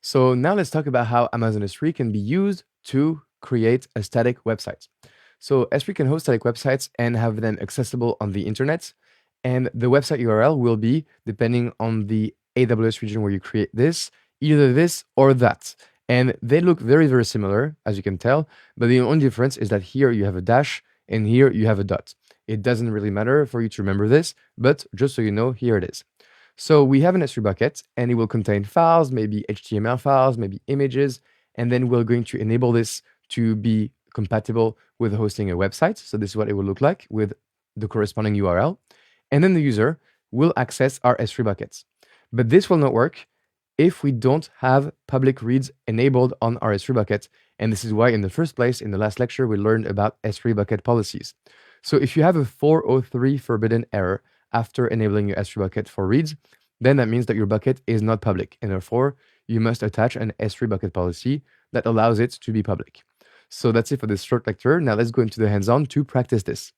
So now let's talk about how Amazon S3 can be used to create a static website. So S3 can host static websites and have them accessible on the internet. And the website URL will be, depending on the AWS region where you create this, either this or that. And they look very, very similar, as you can tell. But the only difference is that here you have a dash and here you have a dot. It doesn't really matter for you to remember this, but just so you know, here it is. So we have an S3 bucket and it will contain files, maybe HTML files, maybe images, and then we're going to enable this to be compatible with hosting a website. So this is what it will look like with the corresponding URL. And then the user will access our S3 buckets. But this will not work if we don't have public reads enabled on our S3 bucket. And this is why in the first place, in the last lecture, we learned about S3 bucket policies. So if you have a 403 forbidden error after enabling your S3 bucket for reads, then that means that your bucket is not public, and therefore you must attach an S3 bucket policy that allows it to be public. So that's it for this short lecture. Now let's go into the hands-on to practice this.